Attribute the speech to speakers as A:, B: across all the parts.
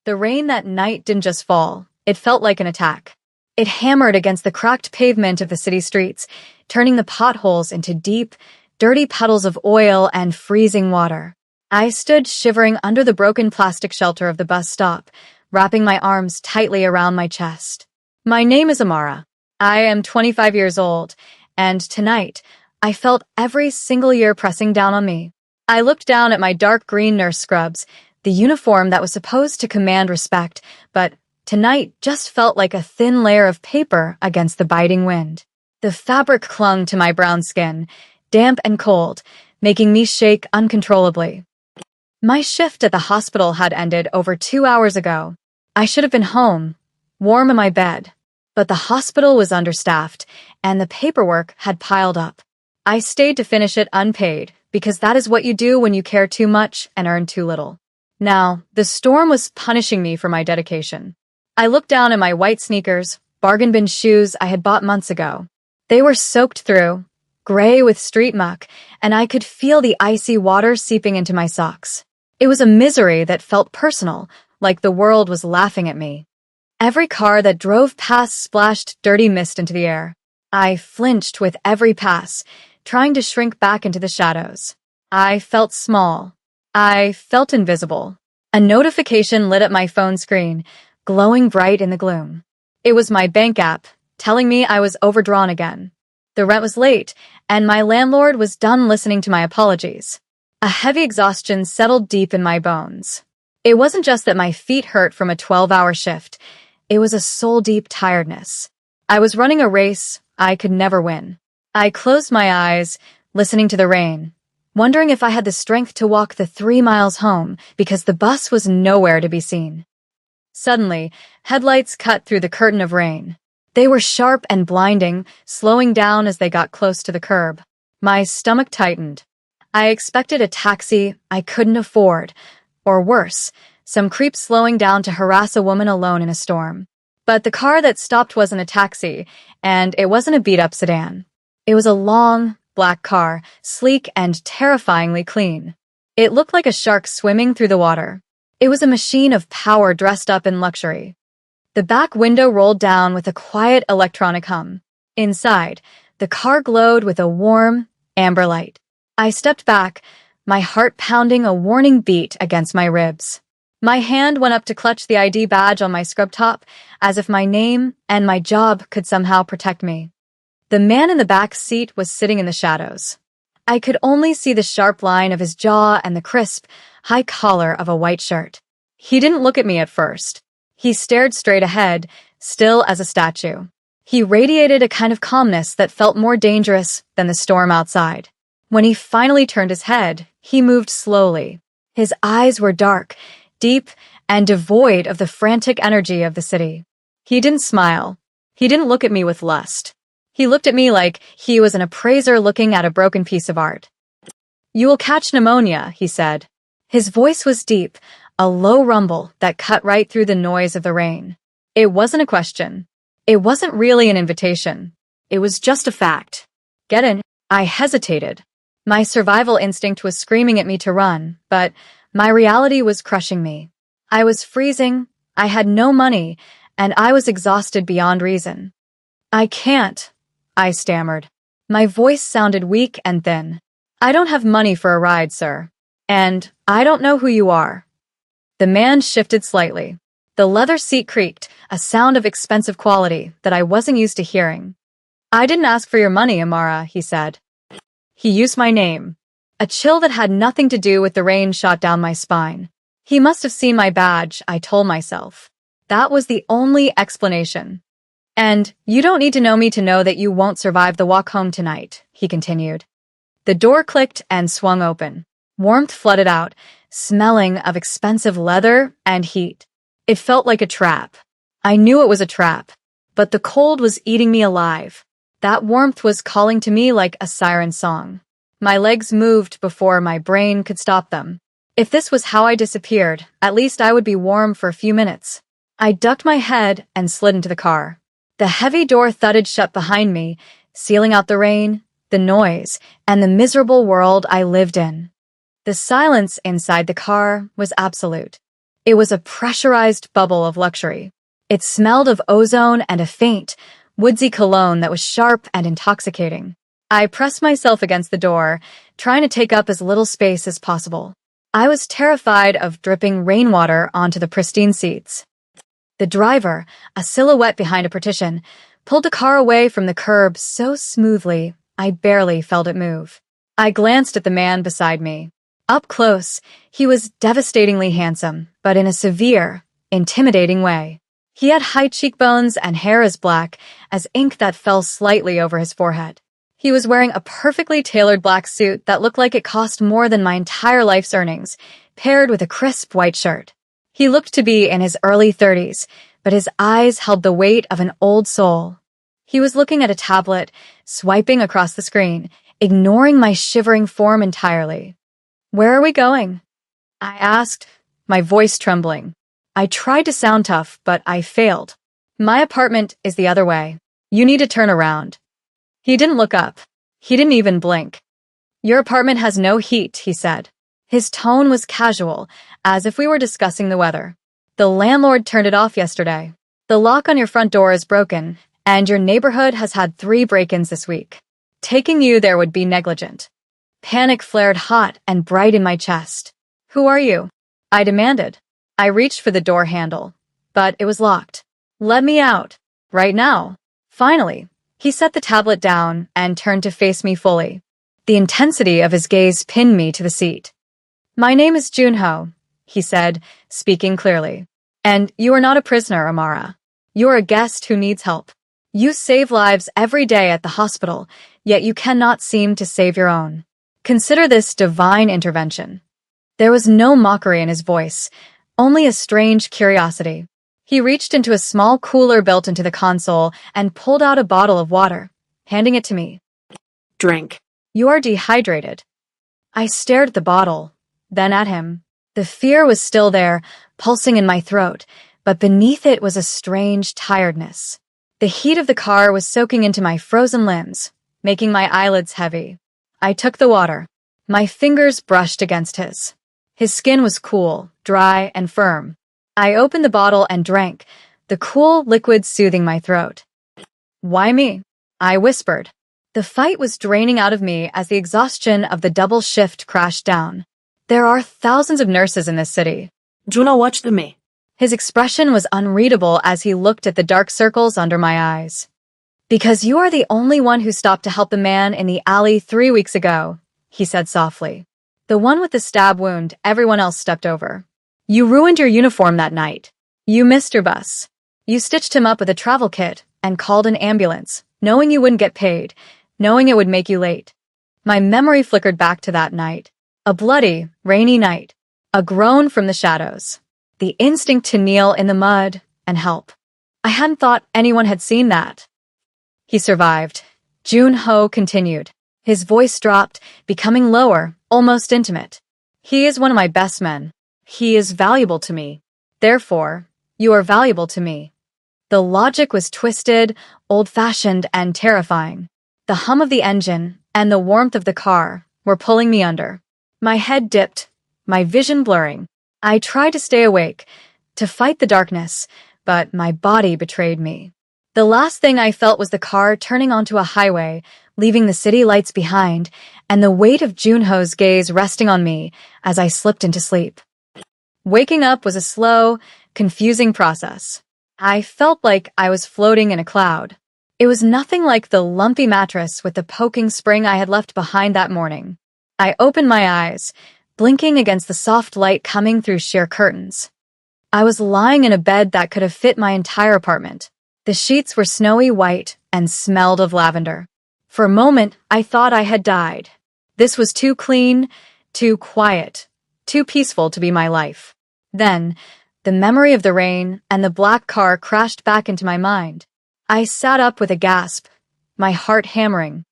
A: The rain that night didn't just fall, it felt like an attack. It hammered against the cracked pavement of the city streets, turning the potholes into deep, dirty puddles of oil and freezing water. I stood shivering under the broken plastic shelter of the bus stop, wrapping my arms tightly around my chest. My name is Amara. I am 25 years old, and tonight, I felt every single year pressing down on me. I looked down at my dark green nurse scrubs, the uniform that was supposed to command respect, but tonight just felt like a thin layer of paper against the biting wind. The fabric clung to my brown skin, damp and cold, making me shake uncontrollably. My shift at the hospital had ended over 2 hours ago. I should have been home, warm in my bed, but the hospital was understaffed, and the paperwork had piled up. I stayed to finish it unpaid, because that is what you do when you care too much and earn too little. Now, the storm was punishing me for my dedication. I looked down at my white sneakers, bargain bin shoes I had bought months ago. They were soaked through, gray with street muck, and I could feel the icy water seeping into my socks. It was a misery that felt personal, like the world was laughing at me. Every car that drove past splashed dirty mist into the air. I flinched with every pass, trying to shrink back into the shadows. I felt small. I felt invisible. A notification lit up my phone screen, glowing bright in the gloom. It was my bank app, telling me I was overdrawn again. The rent was late, and my landlord was done listening to my apologies. A heavy exhaustion settled deep in my bones. It wasn't just that my feet hurt from a 12-hour shift. It was a soul-deep tiredness. I was running a race I could never win. I closed my eyes, listening to the rain, wondering if I had the strength to walk the 3 miles home because the bus was nowhere to be seen. Suddenly, headlights cut through the curtain of rain. They were sharp and blinding, slowing down as they got close to the curb. My stomach tightened. I expected a taxi I couldn't afford, or worse, some creep slowing down to harass a woman alone in a storm. But the car that stopped wasn't a taxi, and it wasn't a beat-up sedan. It was a long, black car, sleek and terrifyingly clean. It looked like a shark swimming through the water. It was a machine of power dressed up in luxury. The back window rolled down with a quiet electronic hum. Inside, the car glowed with a warm, amber light. I stepped back, my heart pounding a warning beat against my ribs. My hand went up to clutch the ID badge on my scrub top, as if my name and my job could somehow protect me. The man in the back seat was sitting in the shadows. I could only see the sharp line of his jaw and the crisp, high collar of a white shirt. He didn't look at me at first. He stared straight ahead, still as a statue. He radiated a kind of calmness that felt more dangerous than the storm outside. When he finally turned his head, he moved slowly. His eyes were dark, deep, and devoid of the frantic energy of the city. He didn't smile. He didn't look at me with lust. He looked at me like he was an appraiser looking at a broken piece of art. "You will catch pneumonia," he said. His voice was deep, a low rumble that cut right through the noise of the rain. It wasn't a question. It wasn't really an invitation. It was just a fact. "Get in." I hesitated. My survival instinct was screaming at me to run, but my reality was crushing me. I was freezing, I had no money, and I was exhausted beyond reason. "I can't," I stammered. My voice sounded weak and thin. "I don't have money for a ride, sir. And I don't know who you are." The man shifted slightly. The leather seat creaked, a sound of expensive quality that I wasn't used to hearing. "I didn't ask for your money, Amara," he said. He used my name. A chill that had nothing to do with the rain shot down my spine. He must have seen my badge, I told myself. That was the only explanation. "And you don't need to know me to know that you won't survive the walk home tonight," he continued. The door clicked and swung open. Warmth flooded out, smelling of expensive leather and heat. It felt like a trap. I knew it was a trap, but the cold was eating me alive. That warmth was calling to me like a siren song. My legs moved before my brain could stop them. If this was how I disappeared, at least I would be warm for a few minutes. I ducked my head and slid into the car. The heavy door thudded shut behind me, sealing out the rain, the noise, and the miserable world I lived in. The silence inside the car was absolute. It was a pressurized bubble of luxury. It smelled of ozone and a faint, woodsy cologne that was sharp and intoxicating. I pressed myself against the door, trying to take up as little space as possible. I was terrified of dripping rainwater onto the pristine seats. The driver, a silhouette behind a partition, pulled the car away from the curb so smoothly I barely felt it move. I glanced at the man beside me. Up close, he was devastatingly handsome, but in a severe, intimidating way. He had high cheekbones and hair as black as ink that fell slightly over his forehead. He was wearing a perfectly tailored black suit that looked like it cost more than my entire life's earnings, paired with a crisp white shirt. He looked to be in his early 30s, but his eyes held the weight of an old soul. He was looking at a tablet, swiping across the screen, ignoring my shivering form entirely. "Where are we going?" I asked, my voice trembling. I tried to sound tough, but I failed. "My apartment is the other way. You need to turn around." He didn't look up. He didn't even blink. "Your apartment has no heat," he said. His tone was casual, as if we were discussing the weather. "The landlord turned it off yesterday. The lock on your front door is broken, and your neighborhood has had 3 break-ins this week. Taking you there would be negligent." Panic flared hot and bright in my chest. "Who are you?" I demanded. I reached for the door handle, but it was locked. "Let me out. Right now." Finally, he set the tablet down and turned to face me fully. The intensity of his gaze pinned me to the seat. "My name is Junho," he said, speaking clearly. "And you are not a prisoner, Amara. You are a guest who needs help. You save lives every day at the hospital, yet you cannot seem to save your own. Consider this divine intervention." There was no mockery in his voice, only a strange curiosity. He reached into a small cooler built into the console and pulled out a bottle of water, handing it to me.
B: "Drink."
A: "You are dehydrated." I stared at the bottle, then at him. The fear was still there, pulsing in my throat, but beneath it was a strange tiredness. The heat of the car was soaking into my frozen limbs, making my eyelids heavy. I took the water. My fingers brushed against his. His skin was cool, dry, and firm. I opened the bottle and drank, the cool liquid soothing my throat. "Why me?" I whispered. The fight was draining out of me as the exhaustion of the double shift crashed down. There are thousands of nurses in this city.
B: Juno watched me.
A: His expression was unreadable as he looked at the dark circles under my eyes. "Because you are the only one who stopped to help the man in the alley 3 weeks ago," he said softly. "The one with the stab wound everyone else stepped over. You ruined your uniform that night. You missed your bus. You stitched him up with a travel kit and called an ambulance, knowing you wouldn't get paid, knowing it would make you late." My memory flickered back to that night. A bloody, rainy night. A groan from the shadows. The instinct to kneel in the mud and help. I hadn't thought anyone had seen that. "He survived," Junho continued. His voice dropped, becoming lower, almost intimate. "He is one of my best men. He is valuable to me. Therefore, you are valuable to me." The logic was twisted, old-fashioned, and terrifying. The hum of the engine and the warmth of the car were pulling me under. My head dipped, my vision blurring. I tried to stay awake, to fight the darkness, but my body betrayed me. The last thing I felt was the car turning onto a highway, leaving the city lights behind, and the weight of Junho's gaze resting on me as I slipped into sleep. Waking up was a slow, confusing process. I felt like I was floating in a cloud. It was nothing like the lumpy mattress with the poking spring I had left behind that morning. I opened my eyes, blinking against the soft light coming through sheer curtains. I was lying in a bed that could have fit my entire apartment. The sheets were snowy white and smelled of lavender. For a moment, I thought I had died. This was too clean, too quiet, too peaceful to be my life. Then, the memory of the rain and the black car crashed back into my mind. I sat up with a gasp, my heart hammering.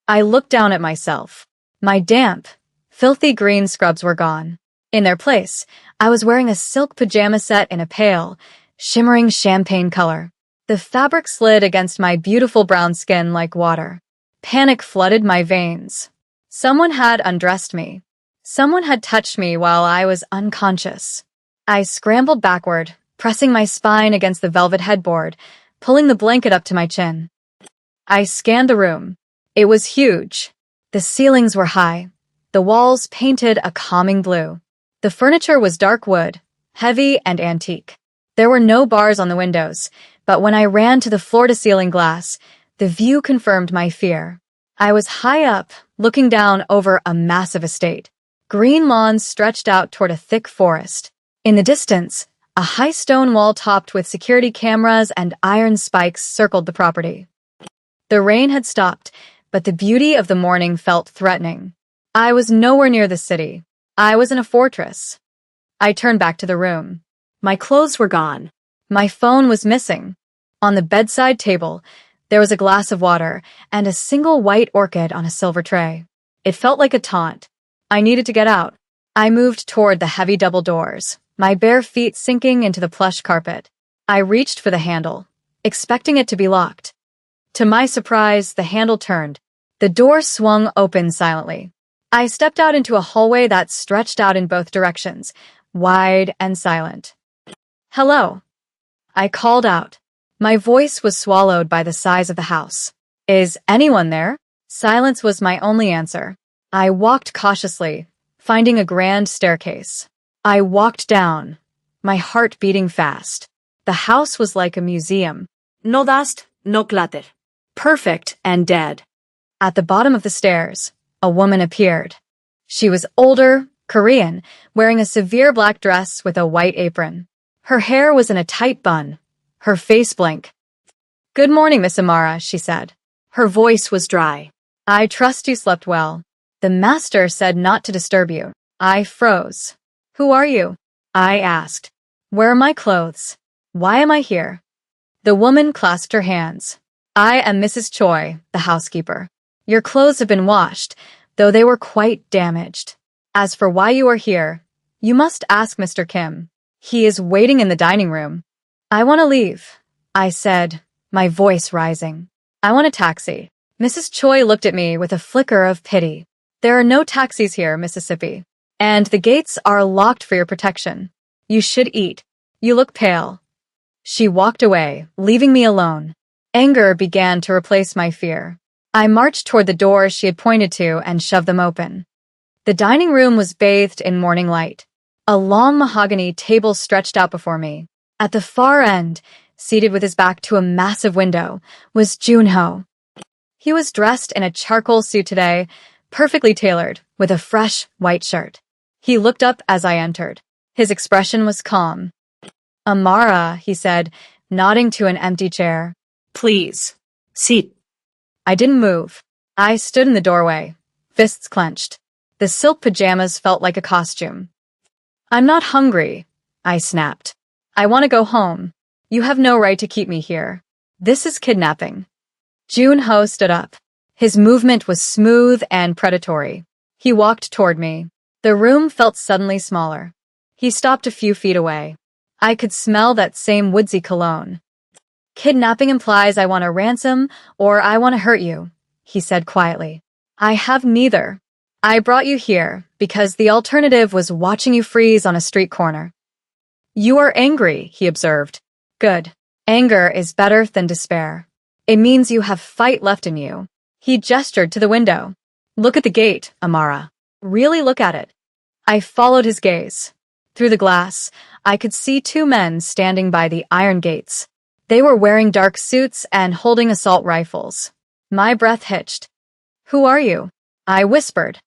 A: I looked down at myself. My damp, filthy green scrubs were gone. In their place, I was wearing a silk pajama set in a pale, shimmering champagne color. The fabric slid against my beautiful brown skin like water. Panic flooded my veins. Someone had undressed me. Someone had touched me while I was unconscious. I scrambled backward, pressing my spine against the velvet headboard, pulling the blanket up to my chin. I scanned the room. It was huge. The ceilings were high. The walls painted a calming blue. The furniture was dark wood, heavy and antique. There were no bars on the windows, but when I ran to the floor-to-ceiling glass, the view confirmed my fear. I was high up, looking down over a massive estate. Green lawns stretched out toward a thick forest. In the distance, a high stone wall topped with security cameras and iron spikes circled the property. The rain had stopped, but the beauty of the morning felt threatening. I was nowhere near the city. I was in a fortress. I turned back to the room.
B: My clothes were gone.
A: My phone was missing. On the bedside table, there was a glass of water and a single white orchid on a silver tray. It felt like a taunt. I needed to get out. I moved toward the heavy double doors, my bare feet sinking into the plush carpet. I reached for the handle, expecting it to be locked. To my surprise, the handle turned. The door swung open silently. I stepped out into a hallway that stretched out in both directions, wide and silent. "Hello," I called out. My voice was swallowed by the size of the house. "Is anyone there?" Silence was my only answer. I walked cautiously, finding a grand staircase. I walked down, my heart beating fast. The house was like a museum.
B: No dust, no clutter. Perfect and dead.
A: At the bottom of the stairs, a woman appeared. She was older, Korean, wearing a severe black dress with a white apron. Her hair was in a tight bun, her face blank. "Good morning, Miss Amara," she said.
B: Her voice was dry.
A: "I trust you slept well. The master said not to disturb you." I froze. "Who are you?" I asked. "Where are my clothes? Why am I here?" The woman clasped her hands. "I am Mrs. Choi, the housekeeper. Your clothes have been washed, though they were quite damaged. As for why you are here, you must ask Mr. Kim. He is waiting in the dining room." "I want to leave," I said, my voice rising. "I want a taxi." Mrs. Choi looked at me with a flicker of pity. "There are no taxis here, Mississippi, and the gates are locked for your protection. You should eat. You look pale." She walked away, leaving me alone. Anger began to replace my fear. I marched toward the doors she had pointed to and shoved them open. The dining room was bathed in morning light. A long mahogany table stretched out before me. At the far end, seated with his back to a massive window, was Junho. He was dressed in a charcoal suit today, perfectly tailored, with a fresh, white shirt. He looked up as I entered. His expression was calm. "Amara," he said, nodding to an empty chair.
B: "Please, sit."
A: I didn't move. I stood in the doorway, fists clenched. The silk pajamas felt like a costume. "I'm not hungry," I snapped. "I want to go home. You have no right to keep me here. This is kidnapping." Junho stood up. His movement was smooth and predatory. He walked toward me. The room felt suddenly smaller. He stopped a few feet away. I could smell that same woodsy cologne. "Kidnapping implies I want a ransom or I want to hurt you," he said quietly. "I have neither. I brought you here because the alternative was watching you freeze on a street corner." "You are angry," he observed. "Good. Anger is better than despair. It means you have fight left in you." He gestured to the window. "Look at the gate, Amara. Really look at it." I followed his gaze. Through the glass, I could see two men standing by the iron gates. They were wearing dark suits and holding assault rifles. My breath hitched. "Who are you?" I whispered.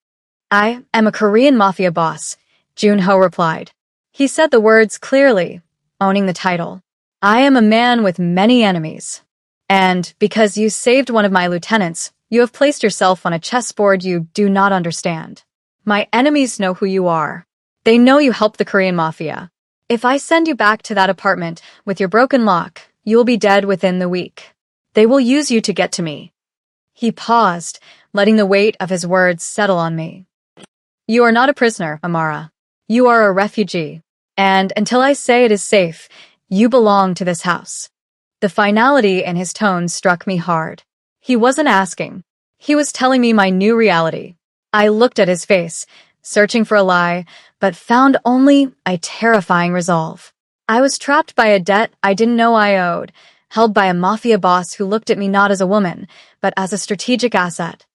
A: "I am a Korean Mafia boss," Junho replied. He said the words clearly, owning the title. "I am a man with many enemies. And because you saved one of my lieutenants, you have placed yourself on a chessboard you do not understand. My enemies know who you are. They know you helped the Korean Mafia. If I send you back to that apartment with your broken lock, you will be dead within the week. They will use you to get to me." He paused, letting the weight of his words settle on me. "You are not a prisoner, Amara. You are a refugee. And until I say it is safe, you belong to this house." The finality in his tone struck me hard. He wasn't asking. He was telling me my new reality. I looked at his face, searching for a lie, but found only a terrifying resolve. I was trapped by a debt I didn't know I owed, held by a mafia boss who looked at me not as a woman, but as a strategic asset.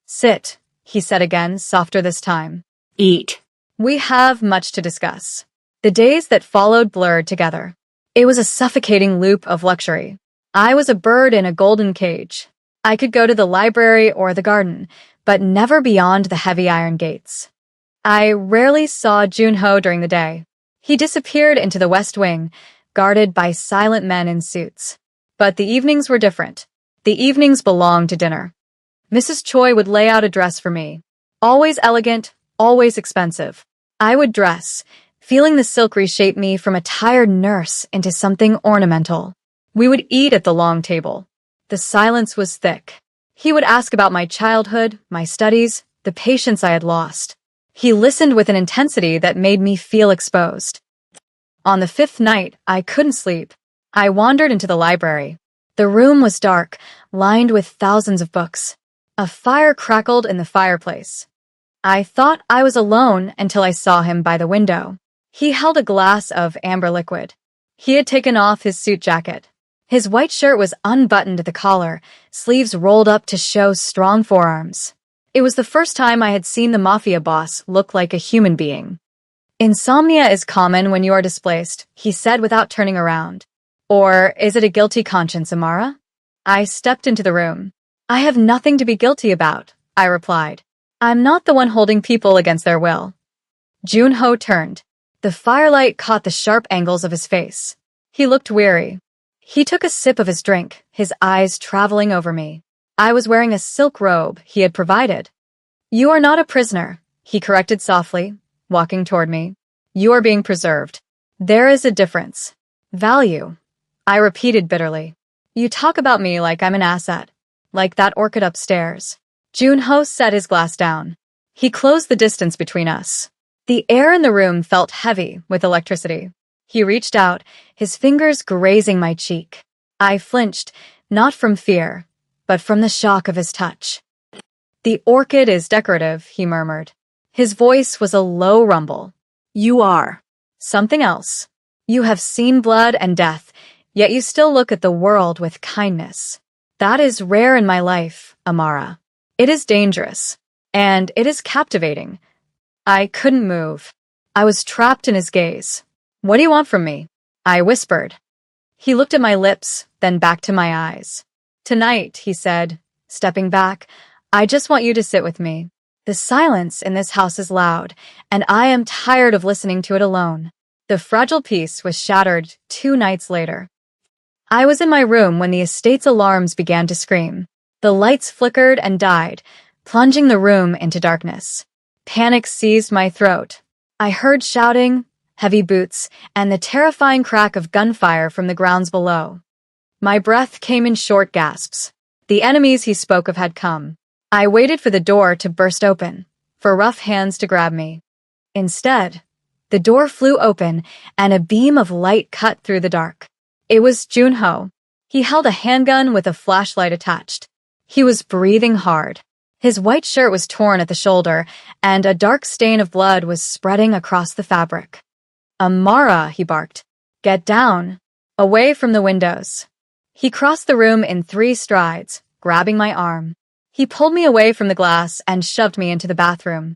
A: Sit, he said again, softer this time.
B: Eat.
A: We have much to discuss. The days that followed blurred together. It was a suffocating loop of luxury. I was a bird in a golden cage. I could go to the library or the garden, but never beyond the heavy iron gates. I rarely saw Junho during the day. He disappeared into the West Wing, guarded by silent men in suits. But the evenings were different. The evenings belonged to dinner. Mrs. Choi would lay out a dress for me. Always elegant, always expensive. I would dress, feeling the silk reshape me from a tired nurse into something ornamental. We would eat at the long table. The silence was thick. He would ask about my childhood, my studies, the patience I had lost. He listened with an intensity that made me feel exposed. On the fifth night, I couldn't sleep. I wandered into the library. The room was dark, lined with thousands of books. A fire crackled in the fireplace. I thought I was alone until I saw him by the window. He held a glass of amber liquid. He had taken off his suit jacket. His white shirt was unbuttoned at the collar, sleeves rolled up to show strong forearms. It was the first time I had seen the mafia boss look like a human being. Insomnia is common when you are displaced, he said without turning around. Or is it a guilty conscience, Amara? I stepped into the room. I have nothing to be guilty about, I replied. I'm not the one holding people against their will. Junho turned. The firelight caught the sharp angles of his face. He looked weary. He took a sip of his drink, his eyes traveling over me. I was wearing a silk robe he had provided. You are not a prisoner, he corrected softly, walking toward me. You are being preserved. There is a difference. Value. I repeated bitterly. You talk about me like I'm an asset, like that orchid upstairs. Junho set his glass down. He closed the distance between us. The air in the room felt heavy with electricity. He reached out, his fingers grazing my cheek. I flinched, not from fear, but from the shock of his touch. The orchid is decorative, he murmured. His voice was a low rumble. You are something else. You have seen blood and death, yet you still look at the world with kindness. That is rare in my life, Amara. It is dangerous, and it is captivating. I couldn't move. I was trapped in his gaze. What do you want from me? I whispered. He looked at my lips, then back to my eyes. Tonight, he said, stepping back, I just want you to sit with me. The silence in this house is loud, and I am tired of listening to it alone. The fragile peace was shattered 2 nights later. I was in my room when the estate's alarms began to scream. The lights flickered and died, plunging the room into darkness. Panic seized my throat. I heard shouting, heavy boots, and the terrifying crack of gunfire from the grounds below. My breath came in short gasps. The enemies he spoke of had come. I waited for the door to burst open, for rough hands to grab me. Instead, the door flew open, and a beam of light cut through the dark. It was Junho. He held a handgun with a flashlight attached. He was breathing hard. His white shirt was torn at the shoulder, and a dark stain of blood was spreading across the fabric. Amara, he barked. Get down. Away from the windows. He crossed the room in 3 strides, grabbing my arm. He pulled me away from the glass and shoved me into the bathroom.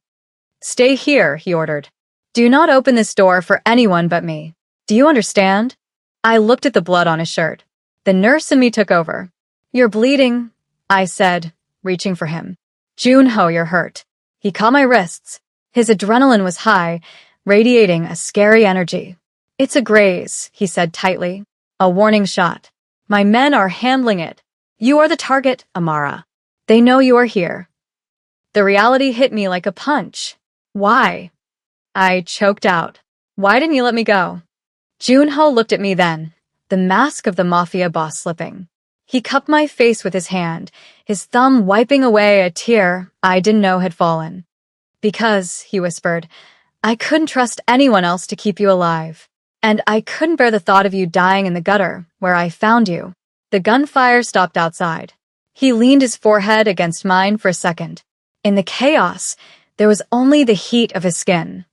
A: Stay here, he ordered. Do not open this door for anyone but me. Do you understand? I looked at the blood on his shirt. The nurse and me took over. You're bleeding, I said, reaching for him. Junho, you're hurt. He caught my wrists. His adrenaline was high, radiating a scary energy. It's a graze, he said tightly. A warning shot. My men are handling it. You are the target, Amara. They know you are here. The reality hit me like a punch. Why? I choked out. Why didn't you let me go? Junho looked at me then, the mask of the mafia boss slipping. He cupped my face with his hand, his thumb wiping away a tear I didn't know had fallen. Because, he whispered, I couldn't trust anyone else to keep you alive. And I couldn't bear the thought of you dying in the gutter, where I found you. The gunfire stopped outside. He leaned his forehead against mine for a second. In the chaos, There was only the heat of his skin.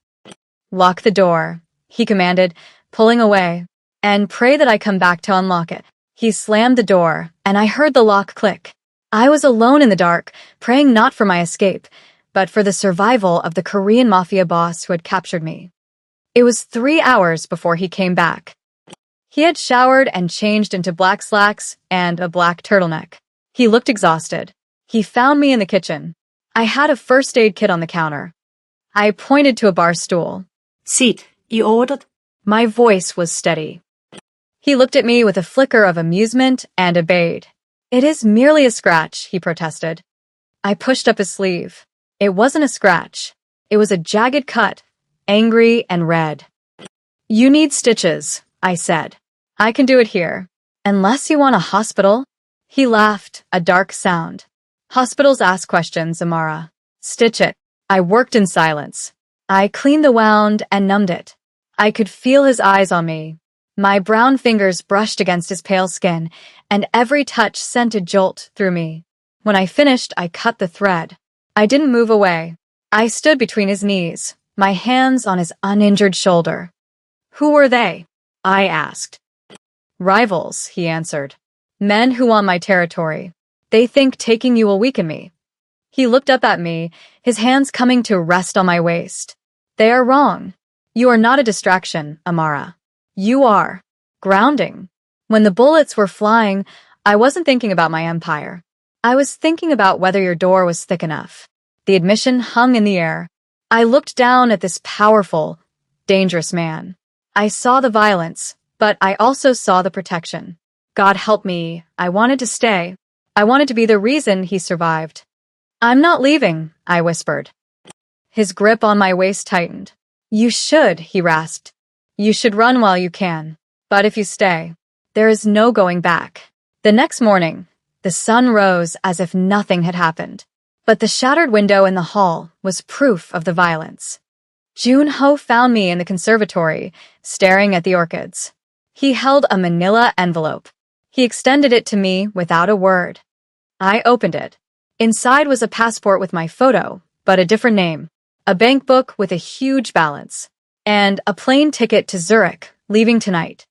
A: "Lock the door," he commanded, pulling away, "and pray that I come back to unlock it." He slammed the door, and I heard the lock click. I was alone in the dark, praying not for my escape, but for the survival of the Korean Mafia boss who had captured me. It was 3 hours before he came back. He had showered and changed into black slacks and a black turtleneck. He looked exhausted. He found me in the kitchen. I had a first aid kit on the counter. I pointed to a bar stool.
B: "Sit, you ordered?"
A: My voice was steady. He looked at me with a flicker of amusement and obeyed. "It is merely a scratch," he protested. I pushed up his sleeve. It wasn't a scratch. It was a jagged cut, angry and red. "You need stitches," I said. "I can do it here. Unless you want a hospital." He laughed, a dark sound. "Hospitals ask questions, Amara. Stitch it." I worked in silence. I cleaned the wound and numbed it. I could feel his eyes on me. My brown fingers brushed against his pale skin, and every touch sent a jolt through me. When I finished, I cut the thread. I didn't move away. I stood between his knees, my hands on his uninjured shoulder. "Who were they?" I asked. "Rivals," he answered. "Men who want my territory. They think taking you will weaken me." He looked up at me, his hands coming to rest on my waist. "They are wrong. You are not a distraction, Amara. You are grounding." When the bullets were flying, I wasn't thinking about my empire. I was thinking about whether your door was thick enough. The admission hung in the air. I looked down at this powerful, dangerous man. I saw the violence, but I also saw the protection. God help me, I wanted to stay. I wanted to be the reason he survived. "I'm not leaving," I whispered. His grip on my waist tightened. "You should," he rasped. "You should run while you can. But if you stay, there is no going back." The next morning, the sun rose as if nothing had happened. But the shattered window in the hall was proof of the violence. Junho found me in the conservatory, staring at the orchids. He held a manila envelope. He extended it to me without a word. I opened it. Inside was a passport with my photo, but a different name, a bank book with a huge balance, and a plane ticket to Zurich, leaving tonight.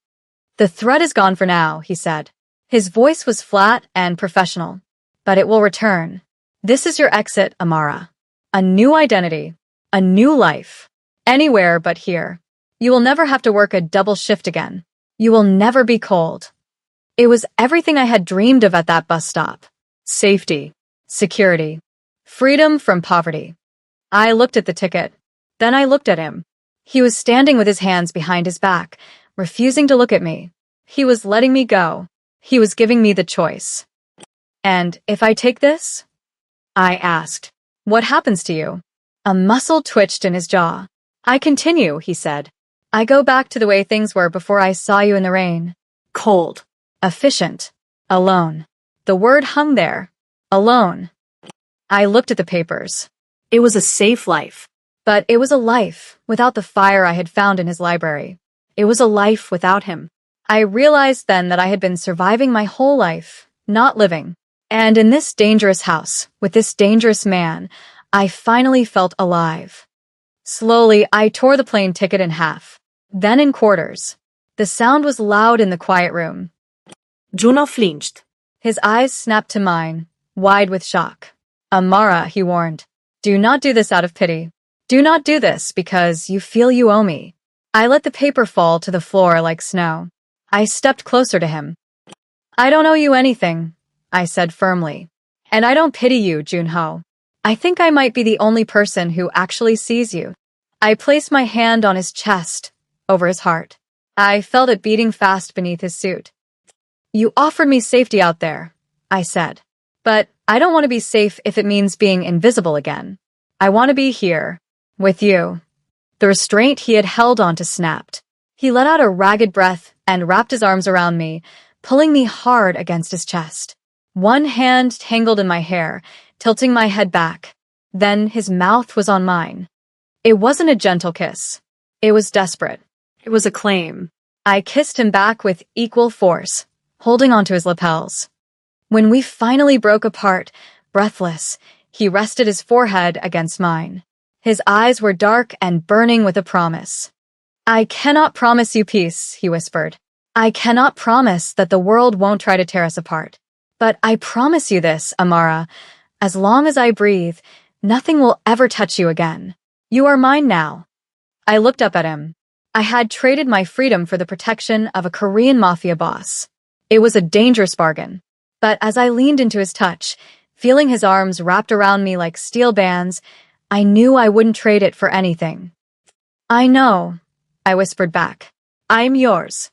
A: "The threat is gone for now," he said. His voice was flat and professional. "But it will return. This is your exit, Amara. A new identity, a new life. Anywhere but here. You will never have to work a double shift again. You will never be cold." It was everything I had dreamed of at that bus stop. Safety, security, freedom from poverty. I looked at the ticket. Then I looked at him. He was standing with his hands behind his back, refusing to look at me. He was letting me go. He was giving me the choice. "And if I take this?" I asked. "What happens to you?" A muscle twitched in his jaw. "I continue," he said. "I go back to the way things were before I saw you in the rain. Cold, efficient, alone." The word hung there. Alone. I looked at the papers.
B: It was a safe life.
A: But it was a life without the fire I had found in his library. It was a life without him. I realized then that I had been surviving my whole life, not living. And in this dangerous house, with this dangerous man, I finally felt alive. Slowly, I tore the plane ticket in half, then in quarters. The sound was loud in the quiet room.
B: Juno flinched.
A: His eyes snapped to mine, wide with shock. "Amara," he warned, "do not do this out of pity. Do not do this because you feel you owe me." I let the paper fall to the floor like snow. I stepped closer to him. "I don't owe you anything," I said firmly. "And I don't pity you, Junho. I think I might be the only person who actually sees you." I placed my hand on his chest, over his heart. I felt it beating fast beneath his suit. "You offered me safety out there," I said. "But I don't want to be safe if it means being invisible again. I want to be here, with you." The restraint he had held onto snapped. He let out a ragged breath and wrapped his arms around me, pulling me hard against his chest. One hand tangled in my hair, tilting my head back. Then his mouth was on mine. It wasn't a gentle kiss. It was desperate.
B: It was a claim.
A: I kissed him back with equal force, holding onto his lapels. When we finally broke apart, breathless, he rested his forehead against mine. His eyes were dark and burning with a promise. I cannot promise you peace, he whispered. I cannot promise that the world won't try to tear us apart. But I promise you this, Amara. As long as I breathe, nothing will ever touch you again. You are mine now. I looked up at him. I had traded my freedom for the protection of a Korean mafia boss. It was a dangerous bargain. But as I leaned into his touch, feeling his arms wrapped around me like steel bands, I knew I wouldn't trade it for anything. I know, I whispered back. I'm yours.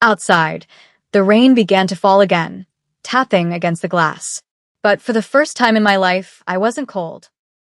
A: Outside, the rain began to fall again, tapping against the glass. But for the first time in my life, I wasn't cold.